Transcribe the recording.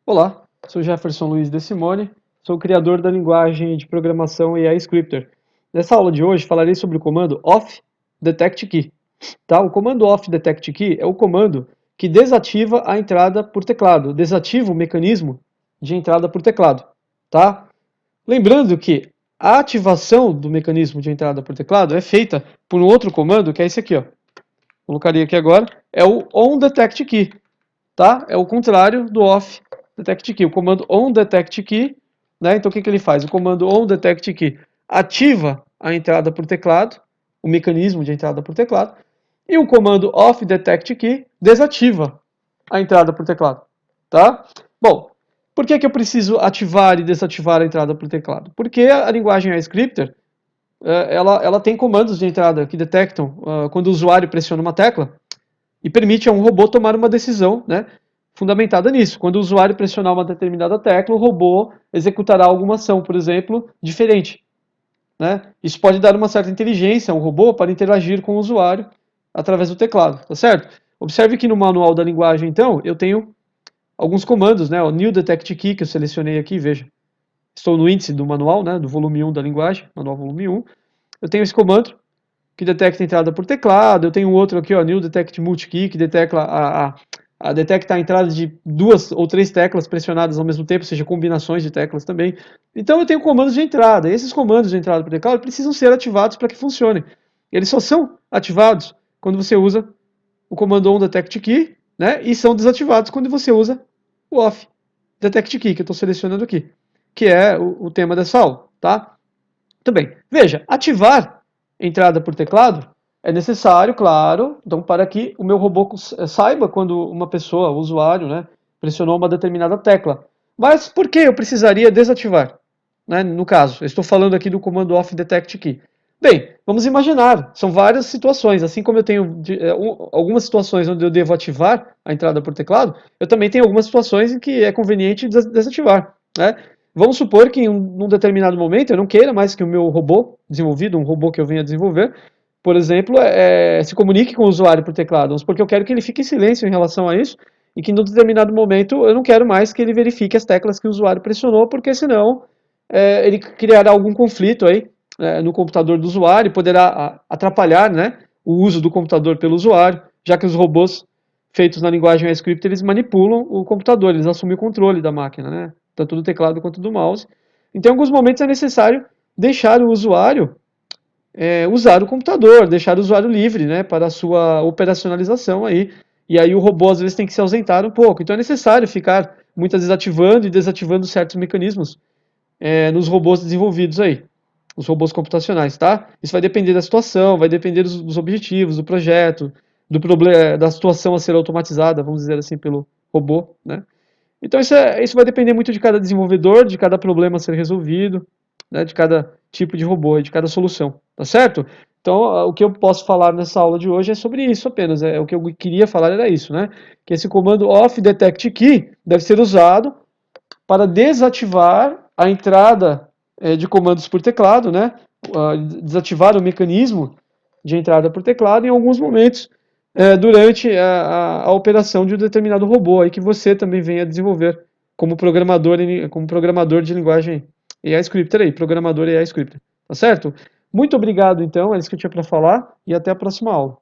Olá, sou Jefferson Luiz de Simone, sou o criador da linguagem de programação AI Scripter. Nessa aula de hoje falarei sobre o comando off detect key. Tá? O comando off detect key é o comando que desativa a entrada por teclado, desativa o mecanismo de entrada por teclado. Tá? Lembrando que a ativação do mecanismo de entrada por teclado é feita por um outro comando, que é esse aqui, ó. Colocaria aqui agora, é o onDetectKey, tá? É o contrário do off detect key. O comando onDetectKey, né? Então o que que ele faz? O comando onDetectKey ativa a entrada por teclado, o mecanismo de entrada por teclado, e o comando offDetectKey desativa a entrada por teclado, tá? Bom, por que que eu preciso ativar e desativar a entrada por teclado? Porque a linguagem iScripter ela tem comandos de entrada que detectam quando o usuário pressiona uma tecla e permite a um robô tomar uma decisão, né, fundamentada nisso. Quando o usuário pressionar uma determinada tecla, o robô executará alguma ação, por exemplo, diferente. Né? Isso pode dar uma certa inteligência a um robô para interagir com o usuário através do teclado, tá certo? Observe que no manual da linguagem, então, eu tenho alguns comandos, né? O new detect key que eu selecionei aqui, veja. Estou no índice do manual, né, do volume 1 da linguagem, manual volume 1. Eu tenho esse comando que detecta a entrada por teclado. Eu tenho outro aqui, ó, new detect multikey, que detecta a entrada de 2 ou 3 teclas pressionadas ao mesmo tempo, ou seja, combinações de teclas também. Então eu tenho comandos de entrada. E esses comandos de entrada por teclado precisam ser ativados para que funcionem. Eles só são ativados quando você usa o comando onDetectKey, né? E são desativados quando você usa o offDetectKey, que eu estou selecionando aqui, que é o tema dessa aula, tá? Muito bem. Veja, ativar entrada por teclado é necessário, claro, então para que o meu robô saiba quando uma pessoa, o usuário, né, pressionou uma determinada tecla. Mas por que eu precisaria desativar? Né, no caso, eu estou falando aqui do comando offDetectKey. Bem, vamos imaginar, são várias situações, assim como eu tenho algumas situações onde eu devo ativar a entrada por teclado, eu também tenho algumas situações em que é conveniente desativar, né? Vamos supor que em um determinado momento eu não queira mais que o meu robô desenvolvido, um robô que eu venha desenvolver, por exemplo, se comunique com o usuário por teclado. Vamos supor que eu quero que ele fique em silêncio em relação a isso e que em um determinado momento eu não quero mais que ele verifique as teclas que o usuário pressionou, porque senão ele criará algum conflito aí no computador do usuário e poderá atrapalhar, né, o uso do computador pelo usuário, já que os robôs feitos na linguagem script eles manipulam o computador, eles assumem o controle da máquina, né, tanto do teclado quanto do mouse. Então, em alguns momentos é necessário deixar o usuário usar o computador, deixar o usuário livre, né, para a sua operacionalização aí. E aí o robô às vezes tem que se ausentar um pouco. Então é necessário ficar muitas vezes ativando e desativando certos mecanismos nos robôs desenvolvidos aí, os robôs computacionais, tá? Isso vai depender da situação, vai depender dos objetivos, do projeto, do problema, da situação a ser automatizada, vamos dizer assim, pelo robô, né? Então isso vai depender muito de cada desenvolvedor, de cada problema a ser resolvido, né, de cada tipo de robô, de cada solução, tá certo? Então, o que eu posso falar nessa aula de hoje é sobre isso apenas. O que eu queria falar era isso, né? Que esse comando offDetectKey deve ser usado para desativar a entrada de comandos por teclado, né? Desativar o mecanismo de entrada por teclado em alguns momentos durante a operação de um determinado robô aí que você também venha a desenvolver como programador de linguagem AI Scripter aí, programador AI Scripter, tá certo? Muito obrigado então, é isso que eu tinha para falar e até a próxima aula.